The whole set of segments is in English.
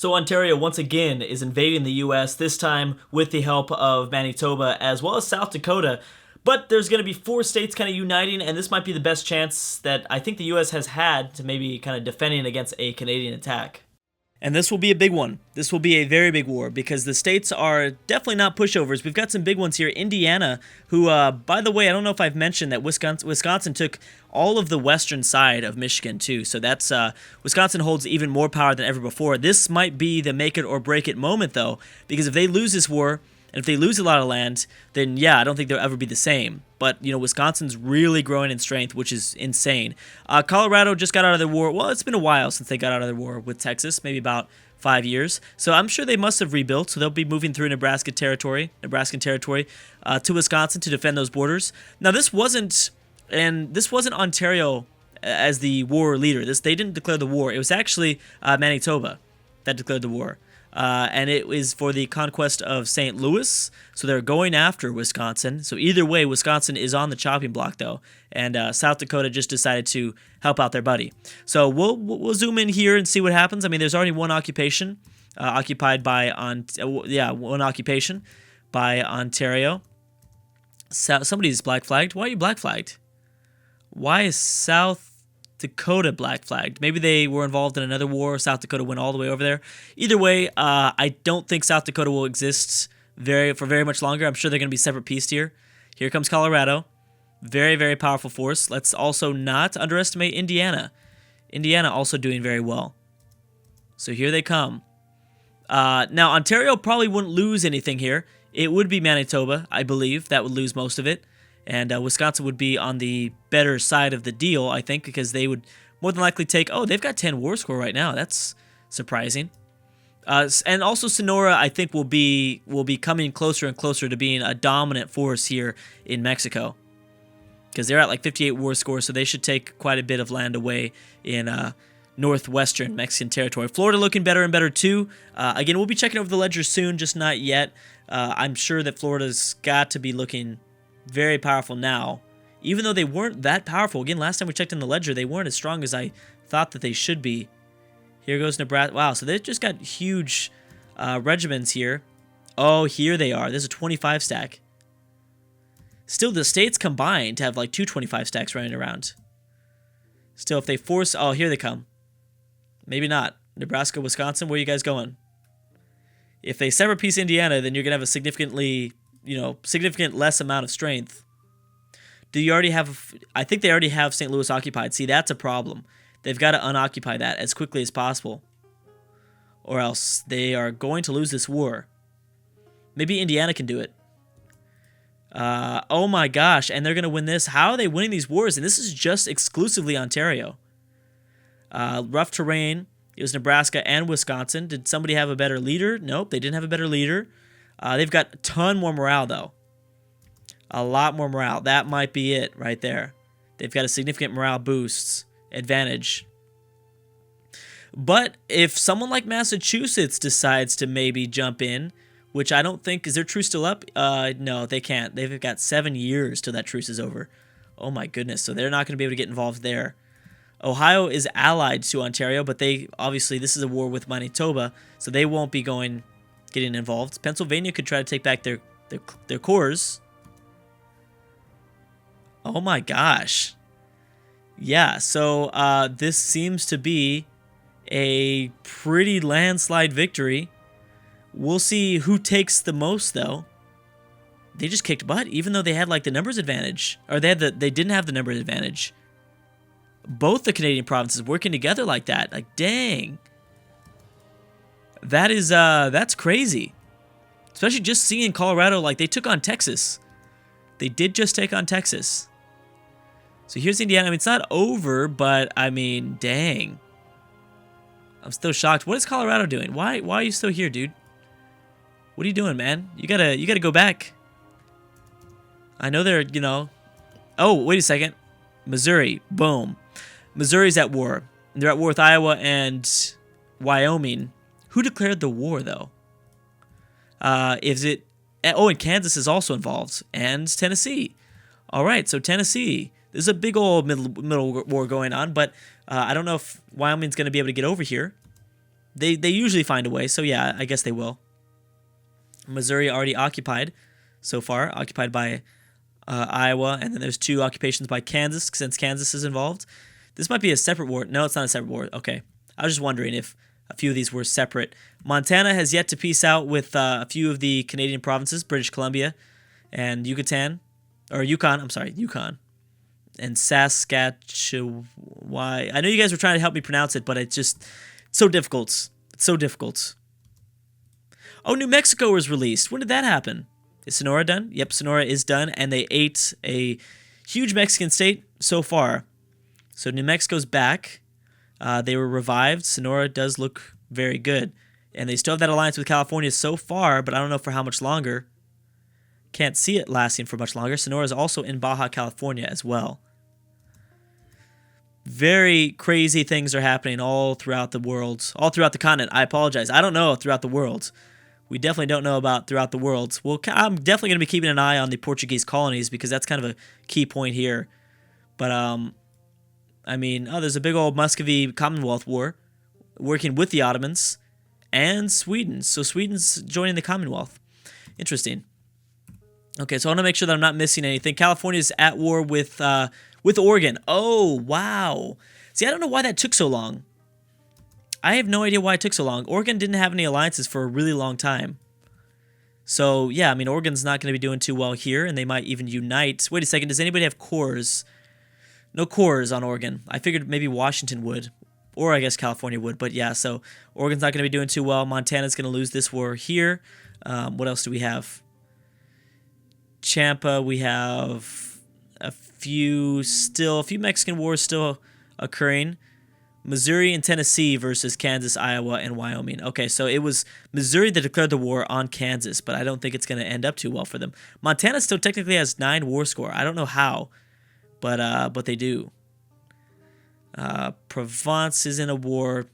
So Ontario once again is invading the US, this time with the help of Manitoba as well as South Dakota. But there's going to be 4 states kind of uniting, and this might be the best chance that I think the US has had to maybe kind of defending against a Canadian attack. And this will be a big one. This will be a very big war because the states are definitely not pushovers. We've got some big ones here. Indiana, who, by the way, I don't know if I've mentioned that Wisconsin took all of the western side of Michigan too. So that's Wisconsin holds even more power than ever before. This might be the make it or break it moment though, because if they lose this war, and if they lose a lot of land, then yeah, I don't think they'll ever be the same. But, you know, Wisconsin's really growing in strength, which is insane. Colorado just got out of the war. Well, it's been a while since they got out of the war with Texas, maybe about 5 years. So I'm sure they must have rebuilt. So they'll be moving through Nebraskan territory to Wisconsin to defend those borders. Now, this wasn't Ontario as the war leader. They didn't declare the war. It was actually Manitoba that declared the war. And it was for the conquest of St. Louis, so they're going after Wisconsin. So either way, Wisconsin is on the chopping block, though, and South Dakota just decided to help out their buddy. So we'll zoom in here and see what happens. I mean, there's already one occupation one occupation by Ontario. Somebody's black flagged. Why are you black flagged? Why is South Dakota black flagged? Maybe they were involved in another war. South Dakota went all the way over there. Either way, I don't think South Dakota will exist for very much longer. I'm sure they're going to be separate pieced here. Here comes Colorado. Very, very powerful force. Let's also not underestimate Indiana. Indiana also doing very well. So here they come. Now, Ontario probably wouldn't lose anything here. It would be Manitoba, I believe, that would lose most of it. And Wisconsin would be on the better side of the deal, I think, because they would more than likely take... Oh, they've got 10 war score right now. That's surprising. And also Sonora, I think, will be coming closer and closer to being a dominant force here in Mexico. Because they're at like 58 war score, so they should take quite a bit of land away in northwestern Mexican territory. Florida looking better and better, too. Again, we'll be checking over the ledger soon, just not yet. I'm sure that Florida's got to be looking very powerful now, even though they weren't that powerful. Again, last time we checked in the ledger, they weren't as strong as I thought that they should be. Here goes Nebraska. Wow, so they've just got huge regiments here. Oh, here they are. There's a 25 stack. Still, the states combined to have like 225 stacks running around. Still, if they force... Oh, here they come. Maybe not. Nebraska, Wisconsin, where are you guys going? If they sever piece Indiana, then you're going to have a significant less amount of strength. Do you already have... I think they already have St. Louis occupied. See, that's a problem. They've got to unoccupy that as quickly as possible, or else they are going to lose this war. Maybe Indiana can do it. Oh my gosh, and they're going to win this. How are they winning these wars? And this is just exclusively Ontario. Rough terrain. It was Nebraska and Wisconsin. Did somebody have a better leader? Nope, they didn't have a better leader. They've got a ton more morale, though. A lot more morale. That might be it right there. They've got a significant morale boost advantage. But if someone like Massachusetts decides to maybe jump in, which I don't think... Is their truce still up? No, they can't. They've got 7 years till that truce is over. Oh my goodness. So they're not going to be able to get involved there. Ohio is allied to Ontario, but they... Obviously, this is a war with Manitoba, so they won't be getting involved. Pennsylvania could try to take back their cores. Oh my gosh. Yeah, so this seems to be a pretty landslide victory. We'll see who takes the most, though. They just kicked butt, even though they had like the numbers advantage, or they didn't have the numbers advantage. Both the Canadian provinces working together like that, like dang. That's crazy. Especially just seeing Colorado, like they took on Texas. They did just take on Texas. So here's Indiana. I mean, it's not over, but I mean, dang. I'm still shocked. What is Colorado doing? Why are you still here, dude? What are you doing, man? You gotta go back. I know they're, Oh, wait a second. Missouri. Boom. Missouri's at war. They're at war with Iowa and Wyoming. Who declared the war, though? Is it... Oh, and Kansas is also involved. And Tennessee. All right, so Tennessee. There's a big old middle war going on, but I don't know if Wyoming's going to be able to get over here. They usually find a way, so yeah, I guess they will. Missouri already occupied so far, occupied by Iowa, and then there's 2 occupations by Kansas, since Kansas is involved. This might be a separate war. No, it's not a separate war. Okay. I was just wondering if a few of these were separate. Montana has yet to peace out with a few of the Canadian provinces, British Columbia and Yukon, and Saskatchewan. I know you guys were trying to help me pronounce it, but it's just so difficult. It's so difficult. Oh, New Mexico was released. When did that happen? Is Sonora done? Yep, Sonora is done, and they ate a huge Mexican state so far. So New Mexico's back. They were revived. Sonora does look very good. And they still have that alliance with California so far, but I don't know for how much longer. Can't see it lasting for much longer. Sonora is also in Baja California as well. Very crazy things are happening all throughout the world. All throughout the continent. I apologize. I don't know throughout the world. We definitely don't know about throughout the world. Well, I'm definitely going to be keeping an eye on the Portuguese colonies because that's kind of a key point here. But, I mean, there's a big old Muscovy Commonwealth war working with the Ottomans and Sweden. So Sweden's joining the Commonwealth. Interesting. Okay, so I want to make sure that I'm not missing anything. California's at war with Oregon. Oh, wow. See, I don't know why that took so long. I have no idea why it took so long. Oregon didn't have any alliances for a really long time. So, yeah, I mean, Oregon's not going to be doing too well here, and they might even unite. Wait a second, does anybody have cores? No cores on Oregon. I figured maybe Washington would, or I guess California would, but yeah, so Oregon's not going to be doing too well. Montana's going to lose this war here. What else do we have? Champa, we have a few Mexican wars still occurring. Missouri and Tennessee versus Kansas, Iowa, and Wyoming. Okay, so it was Missouri that declared the war on Kansas, but I don't think it's going to end up too well for them. Montana still technically has 9 war score. I don't know how, but they do. Provence is in a war.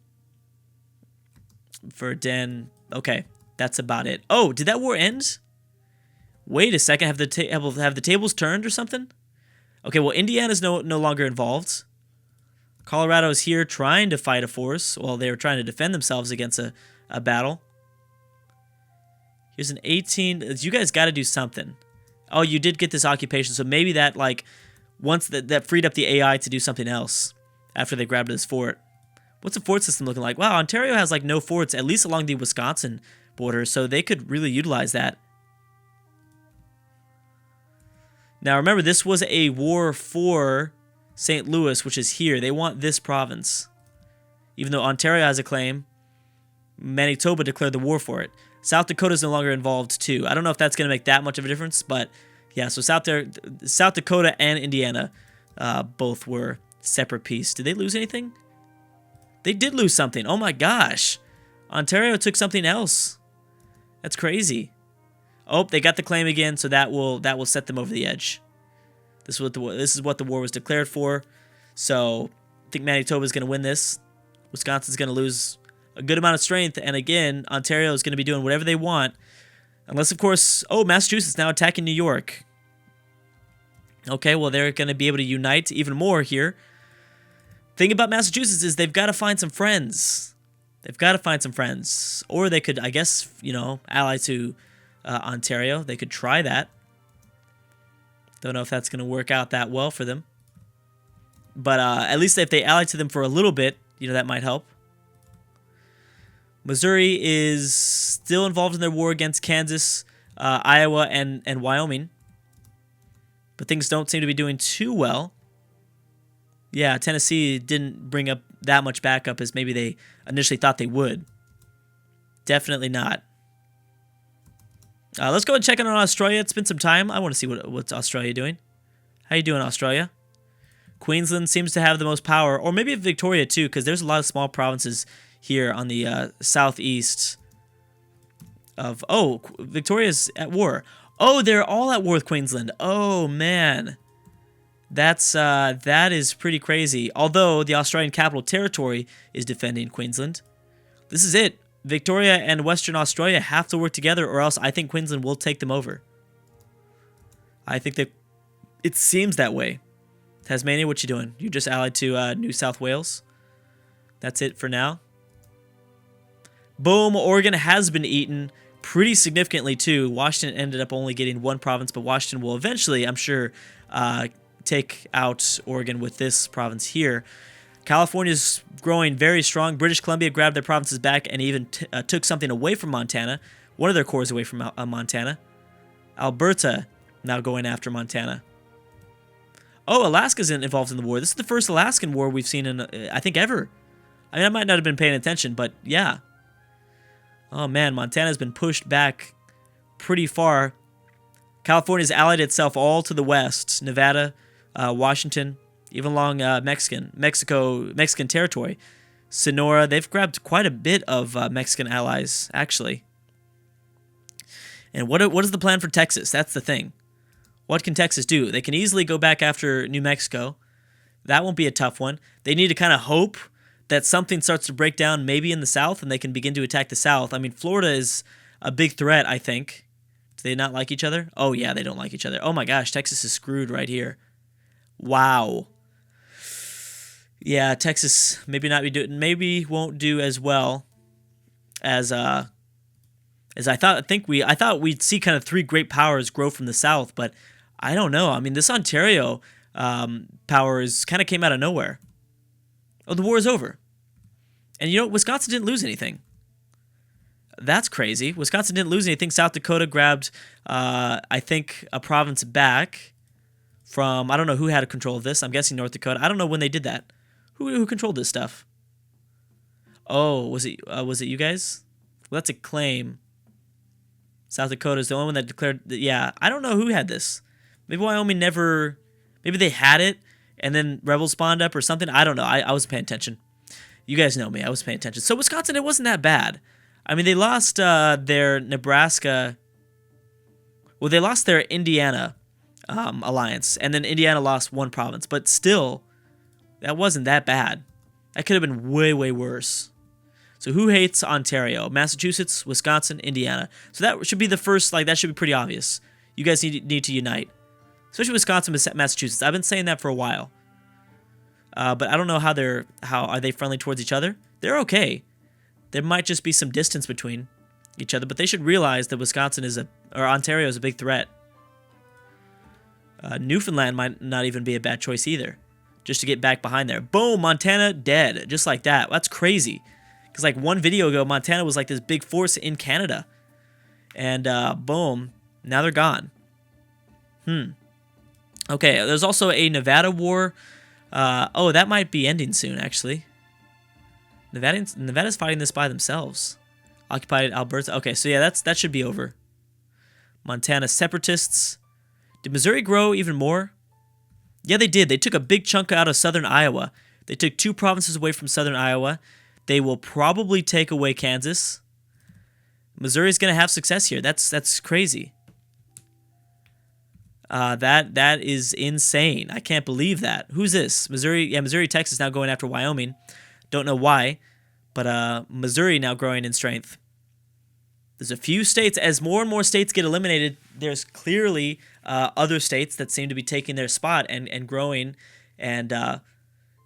Verdun. Okay, that's about it. Oh, did that war end? Wait a second. Have the tables turned or something? Okay, well, Indiana's no longer involved. Colorado is here trying to fight a force. Well, they were trying to defend themselves against a battle. Here's an 18. You guys got to do something. Oh, you did get this occupation, so maybe that, like, once that freed up the AI to do something else after they grabbed this fort. What's the fort system looking like? Wow, Ontario has, like, no forts, at least along the Wisconsin border, so they could really utilize that. Now, remember, this was a war for St. Louis, which is here. They want this province. Even though Ontario has a claim, Manitoba declared the war for it. South Dakota is no longer involved, too. I don't know if that's going to make that much of a difference, but yeah, so South Dakota and Indiana both were separate peace. Did they lose anything? They did lose something. Oh my gosh. Ontario took something else. That's crazy. Oh, they got the claim again, so that will set them over the edge. This is what the war was declared for. So I think Manitoba is going to win this. Wisconsin's going to lose a good amount of strength, and again, Ontario is going to be doing whatever they want, unless, of course, oh, Massachusetts now attacking New York. Okay, well, they're going to be able to unite even more here. Thing about Massachusetts is they've got to find some friends. They've got to find some friends, or they could, I guess, ally to Ontario. They could try that. Don't know if that's going to work out that well for them. But at least if they ally to them for a little bit, that might help. Missouri is still involved in their war against Kansas, Iowa, and Wyoming. But things don't seem to be doing too well. Yeah, Tennessee didn't bring up that much backup as maybe they initially thought they would. Definitely not. Let's go and check in on Australia. It's been some time. I want to see what's Australia doing. How you doing, Australia? Queensland seems to have the most power, or maybe Victoria too, because there's a lot of small provinces here on the southeast of... Oh, Victoria's at war. Oh, they're all at war with Queensland. Oh, man. That is pretty crazy. Although the Australian Capital Territory is defending Queensland. This is it. Victoria and Western Australia have to work together, or else I think Queensland will take them over. I think that it seems that way. Tasmania, what you doing? You just allied to New South Wales. That's it for now. Boom, Oregon has been eaten pretty significantly too. Washington ended up only getting one province, but Washington will eventually, I'm sure, take out Oregon with this province here. California's growing very strong. British Columbia grabbed their provinces back and even took something away from Montana, one of their cores away from Montana. Alberta now going after Montana. Oh, Alaska's involved in the war. This is the first Alaskan war we've seen in, I think, ever. I mean, I might not have been paying attention, but yeah. Oh man, Montana's been pushed back pretty far. California's allied itself all to the west. Nevada, Washington, even along Mexican territory. Sonora, they've grabbed quite a bit of Mexican allies, actually. And what is the plan for Texas? That's the thing. What can Texas do? They can easily go back after New Mexico. That won't be a tough one. They need to kind of hope that something starts to break down maybe in the south and they can begin to attack the south. I mean, Florida is a big threat, I think. Do they not like each other? Oh, yeah, they don't like each other. Oh, my gosh, Texas is screwed right here. Wow. Yeah, Texas maybe won't do as well as I thought. I thought we'd see kind of three great powers grow from the south, but I don't know. I mean, this Ontario power kind of came out of nowhere. Oh, the war is over. And you know, Wisconsin didn't lose anything. That's crazy. Wisconsin didn't lose anything. South Dakota grabbed, I think, a province back from, I don't know who had control of this. I'm guessing North Dakota. I don't know when they did that. Who controlled this stuff? Oh, was it you guys? Well, that's a claim. South Dakota is the only one that declared, yeah, I don't know who had this. Maybe Wyoming never, maybe they had it, and then rebels spawned up or something. I don't know. I was paying attention. You guys know me. I was paying attention. So Wisconsin, it wasn't that bad. I mean, they lost their Nebraska. Well, they lost their Indiana alliance, and then Indiana lost one province. But still, that wasn't that bad. That could have been way, way worse. So who hates Ontario? Massachusetts, Wisconsin, Indiana. So that should be the first, that should be pretty obvious. You guys need to unite. Especially Wisconsin and Massachusetts. I've been saying that for a while. But I don't know how are they friendly towards each other? They're okay. There might just be some distance between each other, but they should realize that Ontario is a big threat. Newfoundland might not even be a bad choice either. Just to get back behind there. Boom, Montana dead. Just like that. That's crazy. Because one video ago, Montana was this big force in Canada. And boom, now they're gone. Okay, there's also a Nevada war. Oh, that might be ending soon, actually. Nevada's fighting this by themselves. Occupied Alberta. Okay, so yeah, that should be over. Montana separatists. Did Missouri grow even more? Yeah, they did. They took a big chunk out of southern Iowa. They took 2 provinces away from southern Iowa. They will probably take away Kansas. Missouri's going to have success here. That's crazy. That is insane. I can't believe that. Who's this? Missouri. Yeah, Missouri, Texas now going after Wyoming. Don't know why, but Missouri now growing in strength. There's a few states. As more and more states get eliminated, there's clearly other states that seem to be taking their spot and growing and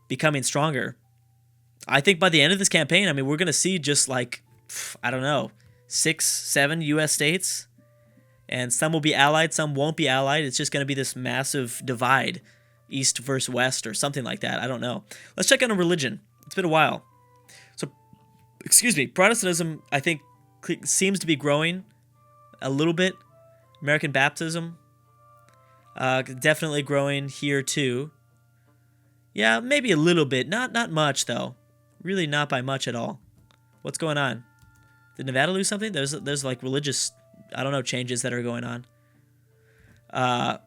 becoming stronger. I think by the end of this campaign, I mean, we're going to see just I don't know, 6, 7 U.S. states. And some will be allied, some won't be allied. It's just going to be this massive divide, east versus west or something like that. I don't know. Let's check on religion. It's been a while. So, Protestantism, I think, seems to be growing a little bit. American Baptism, definitely growing here too. Yeah, maybe a little bit. Not much, though. Really not by much at all. What's going on? Did Nevada lose something? There's religious, I don't know, changes that are going on.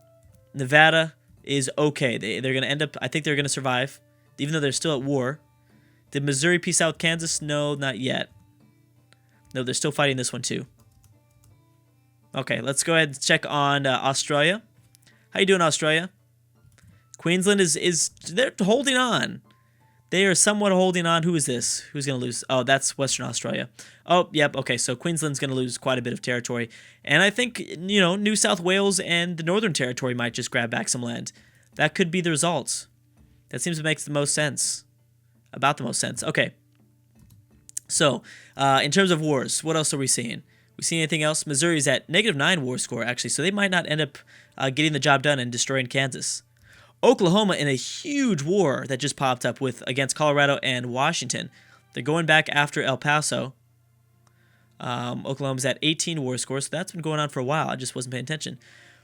Nevada is okay. They're going to end up, I think they're going to survive, even though they're still at war. Did Missouri peace out Kansas? No, not yet. No, they're still fighting this one too. Okay, let's go ahead and check on Australia. How you doing, Australia? Queensland is they're holding on. They are somewhat holding on. Who is this? Who's going to lose? Oh, that's Western Australia. Oh, yep. Okay, so Queensland's going to lose quite a bit of territory. And I think, New South Wales and the Northern Territory might just grab back some land. That could be the results. That seems to make the most sense. About the most sense. Okay. So, in terms of wars, what else are we seeing? We see anything else? Missouri's at -9 war score, actually, so they might not end up getting the job done and destroying Kansas. Oklahoma in a huge war that just popped up with against Colorado and Washington. They're going back after El Paso. Oklahoma's at 18 war score, so that's been going on for a while. I just wasn't paying attention.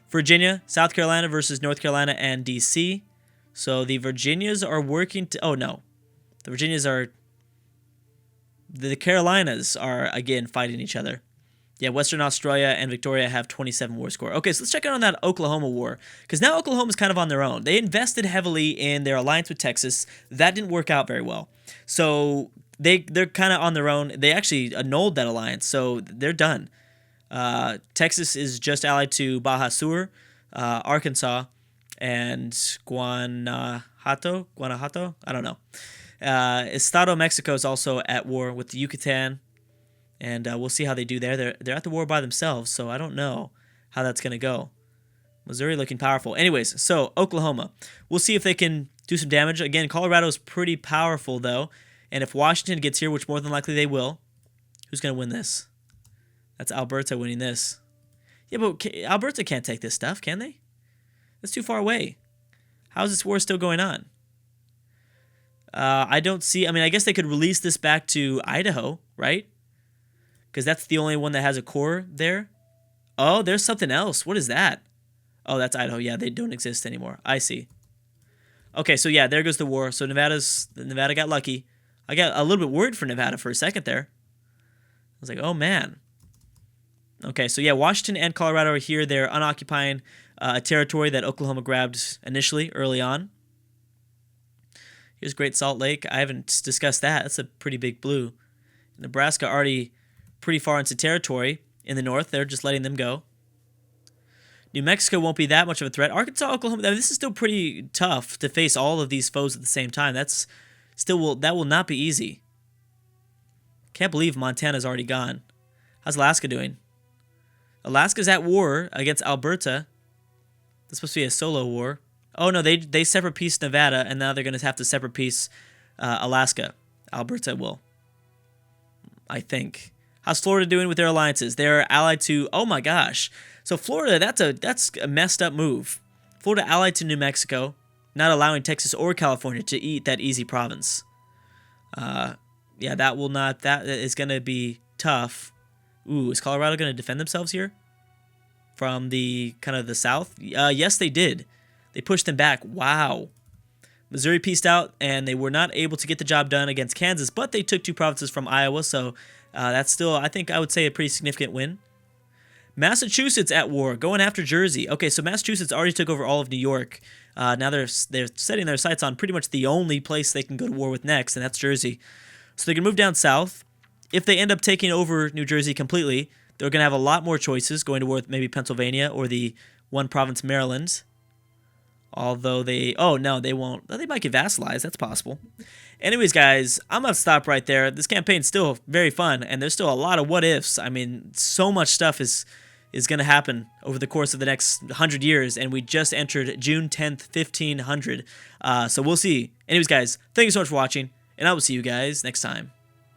Virginia, South Carolina versus North Carolina and D.C. So the Virginias are working to... Oh, no. The Virginias are... The Carolinas are, again, fighting each other. Yeah, Western Australia and Victoria have 27 war score. Okay, so let's check out on that Oklahoma war. Because now Oklahoma's kind of on their own. They invested heavily in their alliance with Texas. That didn't work out very well. So they're kind of on their own. They actually annulled that alliance, so they're done. Texas is just allied to Baja Sur, Arkansas, and Guanajuato? I don't know. Estado Mexico is also at war with the Yucatan. And we'll see how they do there. They're at the war by themselves, so I don't know how that's going to go. Missouri looking powerful. Anyways, so Oklahoma. We'll see if they can do some damage. Again, Colorado's pretty powerful, though. And if Washington gets here, which more than likely they will, who's going to win this? That's Alberta winning this. Yeah, but Alberta can't take this stuff, can they? That's too far away. How is this war still going on? I don't see... I mean, I guess they could release this back to Idaho, right? Because that's the only one that has a core there. Oh, there's something else. What is that? Oh, that's Idaho. Yeah, they don't exist anymore. I see. Okay, so yeah, there goes the war. So Nevada got lucky. I got a little bit worried for Nevada for a second there. I was like, oh, man. Okay, so yeah, Washington and Colorado are here. They're unoccupying a territory that Oklahoma grabbed initially, early on. Here's Great Salt Lake. I haven't discussed that. That's a pretty big blue. Nebraska already... pretty far into territory in the north. They're just letting them go. New Mexico won't be that much of a threat. Arkansas, Oklahoma, this is still pretty tough to face all of these foes at the same time. That will not be easy. Can't believe Montana's already gone. How's Alaska doing? Alaska's at war against Alberta. That's supposed to be a solo war. Oh no, they separate peace Nevada, and now they're going to have to separate peace Alaska. Alberta will, I think. How's Florida doing with their alliances? They're allied to... Oh my gosh. So Florida, that's a messed up move. Florida allied to New Mexico, not allowing Texas or California to eat that easy province. Yeah, that is going to be tough. Ooh, is Colorado going to defend themselves here? From the kind of the south? Yes, they did. They pushed them back. Wow. Missouri pieced out, and they were not able to get the job done against Kansas, but they took 2 provinces from Iowa, so... that's still, I think I would say, a pretty significant win. Massachusetts at war, going after Jersey. Okay, so Massachusetts already took over all of New York. Now they're setting their sights on pretty much the only place they can go to war with next, and that's Jersey. So they can move down south. If they end up taking over New Jersey completely, they're going to have a lot more choices, going to war with maybe Pennsylvania or the one province Maryland. Although they... Oh, no, they won't. They might get vassalized. That's possible. Anyways, guys, I'm going to stop right there. This campaign's still very fun, and there's still a lot of what-ifs. I mean, so much stuff is going to happen over the course of the next 100 years, and we just entered June 10th, 1500. So we'll see. Anyways, guys, thank you so much for watching, and I will see you guys next time.